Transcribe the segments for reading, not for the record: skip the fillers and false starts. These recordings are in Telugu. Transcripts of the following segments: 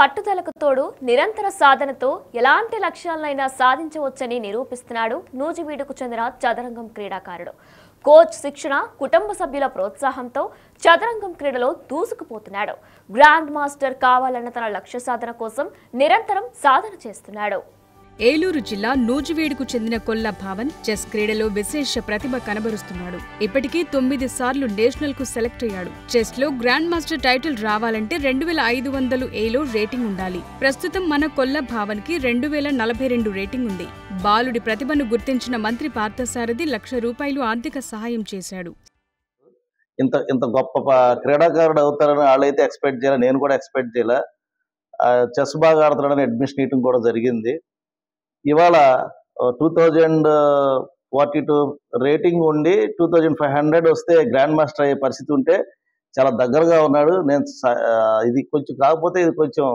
పట్టుదలకు తోడు నిరంతర సాధనతో ఎలాంటి లక్ష్యాలైనా సాధించవచ్చని నిరూపిస్తున్నాడు నూజివీడుకు చెందిన చదరంగం క్రీడాకారుడు. కోచ్ శిక్షణ, కుటుంబ సభ్యుల ప్రోత్సాహంతో చదరంగం క్రీడలో దూసుకుపోతున్నాడు. గ్రాండ్ మాస్టర్ కావాలన్న తన లక్ష్య సాధన కోసం నిరంతరం సాధన చేస్తున్నాడు. ఏలూరు జిల్లా నూజివీడుకు చెందిన కొల్ల భావన్ చెస్ క్రీడలో విశేష ప్రతిభ కనబరుస్తున్నాడు. ఇప్పటికీ 9 సార్లు నేషనల్ కు సెలెక్ట్ అయ్యాడు. చెస్ లో గ్రాండ్ మాస్టర్ టైటిల్ రావాలంటే 2500 ఏలో రేటింగ్ ఉండాలి. ప్రస్తుతం మన కొల్ల భావన్ కి 2042 రేటింగ్ ఉంది. బాలుడి ప్రతిభను గుర్తించిన మంత్రి పార్థసారథి ₹1,00,000 ఆర్థిక సహాయం చేశాడు. ఇంత గొప్ప క్రీడాకారుడు అవుతారని వాళ్ళైతే ఎక్స్పెక్ట్ చేయాలి, నేను కూడా ఎక్స్పెక్ట్ చేయాల. చెస్ బాగా ఆడుతున్నాడని అడ్మిషన్ ఇవ్వడం కూడా జరిగింది. ఇవాళ 2042 రేటింగ్ ఉండి 2500 వస్తే గ్రాండ్ మాస్టర్ అయ్యే పరిస్థితి ఉంటే చాలా దగ్గరగా ఉన్నాడు. నేను ఇది కొంచెం కాకపోతే ఇది కొంచెం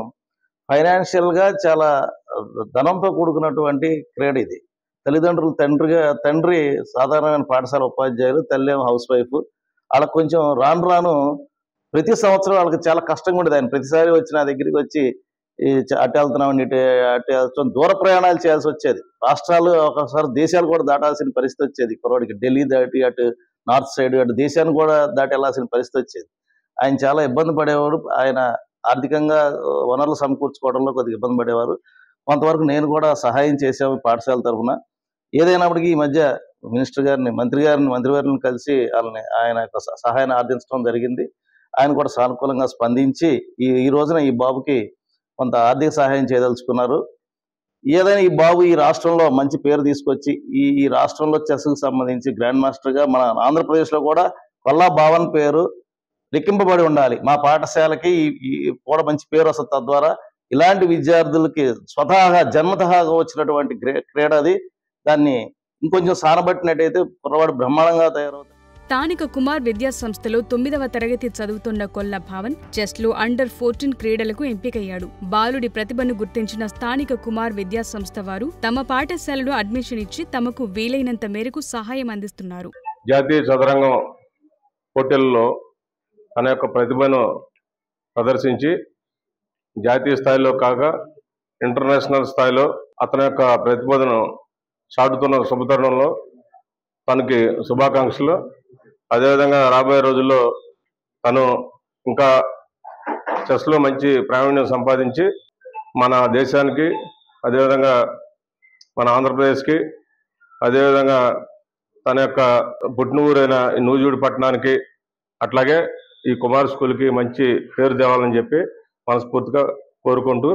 ఫైనాన్షియల్గా చాలా ధనంతో కూడుకున్నటువంటి క్రీడ ఇది. తల్లిదండ్రులు తండ్రి సాధారణమైన పాఠశాల ఉపాధ్యాయులు, తల్లి హౌస్ వైఫ్. వాళ్ళకి కొంచెం రాను ప్రతి సంవత్సరం వాళ్ళకి చాలా కష్టంగా ఉండేది. ఆయన ప్రతిసారి వచ్చి నా దగ్గరికి వచ్చి అటు వెళ్తున్నామండి, అటు వెళ్తాం, దూర ప్రయాణాలు చేయాల్సి వచ్చేది. రాష్ట్రాలు, ఒకసారి దేశాలు కూడా దాటాల్సిన పరిస్థితి వచ్చేది. కుర్రాడికి ఢిల్లీ దాటి అటు నార్త్ సైడ్ అటు దేశాన్ని కూడా దాటి వెళ్లాల్సిన పరిస్థితి వచ్చేది. ఆయన చాలా ఇబ్బంది పడేవాడు. ఆయన ఆర్థికంగా వనరులు సమకూర్చుకోవడంలో కొద్దిగా ఇబ్బంది పడేవారు. కొంతవరకు నేను కూడా సహాయం చేసాము పాఠశాల తరఫున. ఏదైనప్పటికీ ఈ మధ్య మంత్రివారిని కలిసి ఆయన యొక్క సహాయాన్ని ఆర్థించడం జరిగింది. ఆయన కూడా సానుకూలంగా స్పందించి ఈ రోజున ఈ బాబుకి కొంత ఆర్థిక సహాయం చేయదలుచుకున్నారు. ఏదైనా ఈ బాబు ఈ రాష్ట్రంలో మంచి పేరు తీసుకొచ్చి ఈ రాష్ట్రంలో చెస్కు సంబంధించి గ్రాండ్ మాస్టర్గా మన ఆంధ్రప్రదేశ్లో కూడా కొల్లా భావన్ పేరు లిఖింపబడి ఉండాలి. మా పాఠశాలకి కూడా మంచి పేరు వస్తుంది. తద్వారా ఇలాంటి విద్యార్థులకి స్వతహాగా జన్మతహాగా వచ్చినటువంటి క్రీడ అది. దాన్ని ఇంకొంచెం సానబట్టినట్టయితే కుర్రవాడు బ్రహ్మాండంగా తయారవుతాడు. స్థానిక కుమార్ విద్యా సంస్థలో 9వ తరగతి చదువుతున్న కొల్ల భావన్ చెస్ లో అండర్ 14 క్రీడలకు ఎంపికయ్యాడు. బాలుడి ప్రతిభను గుర్తించిన స్థానిక కుమార్ విద్యా సంస్థ వారు తమ పాఠశాలలో అడ్మిషన్ ఇచ్చి తమకు వీలైనంత మేరకు సహాయం అందిస్తున్నారు. జాతీయ చదరంగం పోటీల్లో తన యొక్క ప్రతిభను ప్రదర్శించి జాతీయ స్థాయిలో కాక ఇంటర్నేషనల్ స్థాయిలో అతని యొక్క ప్రతిభను చాటుతున్న శుభతరుణంలో తనకి శుభాకాంక్షలు. అదేవిధంగా రాబోయే రోజుల్లో తను ఇంకా చెస్లో మంచి ప్రావీణ్యం సంపాదించి మన దేశానికి, అదేవిధంగా మన ఆంధ్రప్రదేశ్కి, అదేవిధంగా తన యొక్క పుట్టినూరైన నూజివీడు పట్టణానికి, అట్లాగే ఈ కుమార్ స్కూల్కి మంచి పేరు తేవాలని చెప్పి మనస్ఫూర్తిగా కోరుకుంటూ,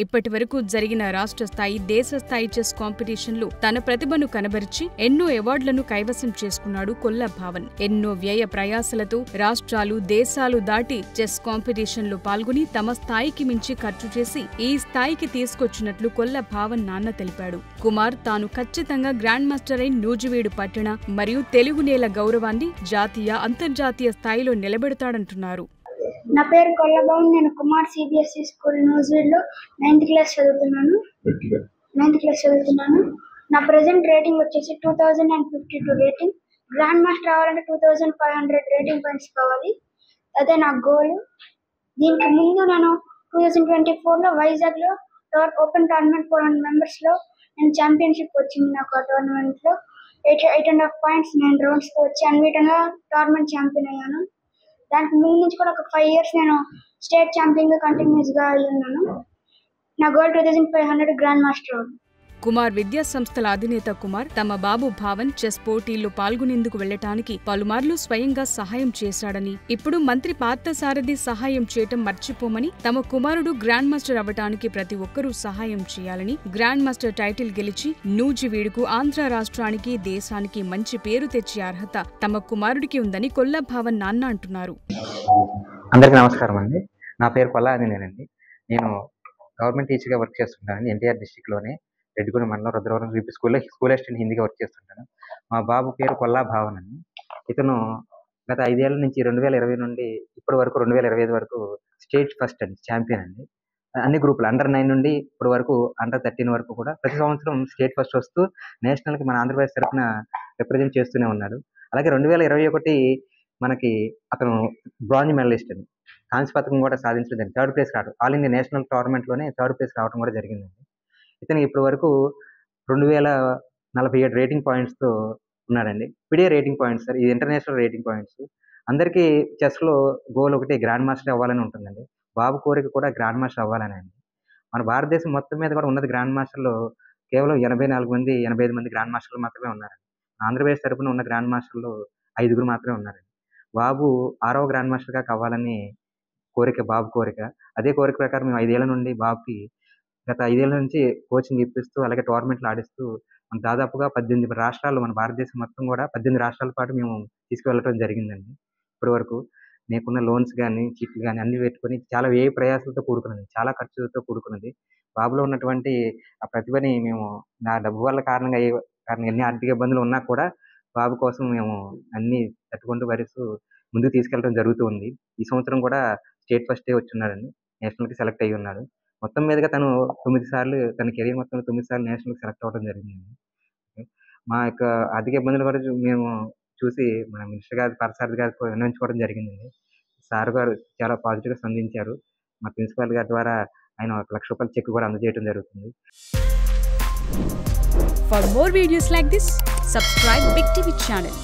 ఇప్పటి వరకు జరిగిన రాష్ట్ర స్థాయి, దేశ స్థాయి చెస్ కాంపిటీషన్లు తన ప్రతిభను కనబరిచి ఎన్నో అవార్డులను కైవసం చేసుకున్నాడు కొల్ల భావన్. ఎన్నో వ్యయ ప్రయాసలతో రాష్ట్రాలు, దేశాలు దాటి చెస్ కాంపిటీషన్లో పాల్గొని తమ స్థాయికి మించి ఖర్చు చేసి ఈ స్థాయికి తీసుకొచ్చినట్లు కొల్ల భావన్ నాన్న తెలిపాడు. కుమార్ తాను ఖచ్చితంగా గ్రాండ్ మాస్టర్ అయి నూజివీడు పట్టణ మరియు తెలుగు నేల గౌరవాన్ని జాతీయ, అంతర్జాతీయ స్థాయిలో నిలబెడతాడంటున్నారు. నా పేరు కొల్ల భావన్. నేను కుమార్ సిబిఎస్ఈ స్కూల్ నూజివీడ్లో 9th క్లాస్ చదువుతున్నాను. నా ప్రజెంట్ రేటింగ్ వచ్చేసి 2052 రేటింగ్. గ్రాండ్ మాస్టర్ అవ్వాలంటే 2500 రేటింగ్ పాయింట్స్ కావాలి. అదే నా గోల్. దీనికి ముందు నేను 2024లో వైజాగ్లో ఓపెన్ టోర్నమెంట్ 400 మెంబర్స్లో నేను ఛాంపియన్షిప్ వచ్చింది. నాకు ఆ టోర్నమెంట్లో 8.5 పాయింట్స్ 9 రౌండ్స్కి వచ్చి అన్నిటంగా టోర్నమెంట్ ఛాంపియన్ అయ్యాను. దానికి ముందు నుంచి కూడా ఒక 5 years నేను స్టేట్ ఛాంపియన్గా కంటిన్యూస్గా ఉన్నాను. నా గోల్ 2500 గ్రాండ్ మాస్టర్. కుమార్ విద్యా సంస్థల అధినేత కుమార్ తమ బాబు భావన్ చెస్ పోటీల్లో పాల్గొనేందుకు వెళ్లటానికి పలుమార్లు స్వయంగా సహాయం చేశాడని, ఇప్పుడు మంత్రి పార్థసారథి సహాయం చేయటం మర్చిపోమని, తమ కుమారుడు గ్రాండ్ మాస్టర్ అవ్వటానికి ప్రతి ఒక్కరూ సహాయం చేయాలని, గ్రాండ్ మాస్టర్ టైటిల్ గెలిచి నూజివీడుకు, ఆంధ్ర రాష్ట్రానికి, దేశానికి మంచి పేరు తెచ్చే అర్హత తమ కుమారుడికి ఉందని కొల్ల భావన్ నాన్న అంటున్నారు. అందరికీ నమస్కారం అండి. నా పేరు కొల్ల ఆంజనేయులండి. నేను గవర్నమెంట్ టీచర్గా వర్క్ చేస్తుంటాను. ఎన్టీఆర్ డిస్టిక్లోనే రెడ్డిగూడెం మండలం రుద్రవరం యూపీ స్కూల్లో స్కూల్ అసిస్టెంట్ హిందీగా వర్క్ చేస్తుంటాను. మా బాబు పేరు కొల్లా భావన్ అండి. ఇతను గత 5 ఏళ్ల నుంచి 2020 నుండి ఇప్పటి వరకు 2025 వరకు స్టేట్ ఫస్ట్ అండి, ఛాంపియన్ అండి. అన్ని గ్రూపులు అండర్ 9 నుండి ఇప్పటి వరకు అండర్ 13 వరకు కూడా ప్రతి సంవత్సరం స్టేట్ ఫస్ట్ వస్తూ నేషనల్కి మన ఆంధ్రప్రదేశ్ తరఫున రిప్రజెంట్ చేస్తూనే ఉన్నాడు. అలాగే 2021 మనకి అతను బ్రాంజ్ మెడలిస్ట్ అండి. కాంస్య పథకం కూడా సాధించడం జరిగింది. 3rd ప్లేస్ రావడం, ఆల్ ఇండియా నేషనల్ టోర్నమెంట్లోనే 3rd ప్లేస్ రావడం కూడా జరిగిందండి. ఇతను ఇప్పటి వరకు 2047 రేటింగ్ పాయింట్స్తో ఉన్నాడండి. పిడే రేటింగ్ పాయింట్స్ సార్, ఇది ఇంటర్నేషనల్ రేటింగ్ పాయింట్స్. అందరికీ చెస్లో గోల్ ఒకటి గ్రాండ్ మాస్టర్ అవ్వాలని ఉంటుందండి. బాబు కోరిక కూడా గ్రాండ్ మాస్టర్ అవ్వాలని అండి. మన భారతదేశం మొత్తం మీద కూడా ఉన్నది గ్రాండ్ మాస్టర్లో కేవలం 85 మంది గ్రాండ్ మాస్టర్లు మాత్రమే ఉన్నారండి. ఆంధ్రప్రదేశ్ తరపున ఉన్న గ్రాండ్ మాస్టర్లు 5 మాత్రమే ఉన్నారండి. బాబు 6వ గ్రాండ్ మాస్టర్గా కావాలని కోరిక, బాబు కోరిక. అదే కోరిక ప్రకారం మేము 5 ఏళ్ల నుండి బాబుకి గత 5 ఏళ్ల నుంచి కోచింగ్ ఇప్పిస్తూ అలాగే టోర్నమెంట్లు ఆడిస్తూ దాదాపుగా 18 రాష్ట్రాలు, మన భారతదేశం మొత్తం కూడా 18 రాష్ట్రాల పాటు మేము తీసుకువెళ్ళడం జరిగిందండి. ఇప్పటి వరకు నీకున్న లోన్స్ కానీ, చీట్లు కానీ అన్ని పెట్టుకొని చాలా వ్యయ ప్రయాసాలతో కూడుకున్నది, చాలా ఖర్చులతో కూడుకున్నది. బాబులో ఉన్నటువంటి ఆ ప్రతిభని మేము నా డబ్బు వల్ల కారణంగా ఎన్ని ఆర్థిక ఇబ్బందులు ఉన్నా కూడా బాబు కోసం మేము అన్ని తట్టుకుంటూ భరిస్తూ ముందుకు తీసుకెళ్ళడం జరుగుతూ ఉంది. ఈ సంవత్సరం కూడా స్టేట్ ఫస్ట్ వచ్చున్నాడండి. నేషనల్కి సెలెక్ట్ అయ్యి ఉన్నాడు. మొత్తం మీదుగా తను 9 సార్లు, తన కెరీర్ మొత్తంలో 9 సార్లు నేషనల్కి సెలెక్ట్ అవ్వడం జరిగిందండి. మా యొక్క ఆర్థిక ఇబ్బందులు కూడా మేము చూసి మన మినిస్టర్ గారు, పరసారథి గారికి విన్నవించుకోవడం జరిగిందండి. సార్ గారు చాలా పాజిటివ్గా స్పందించారు. మా ప్రిన్సిపాల్ గారి ద్వారా ఆయన ₹1,00,000 చెక్ కూడా అందజేయడం జరుగుతుంది. For more videos like this, subscribe Big TV channel.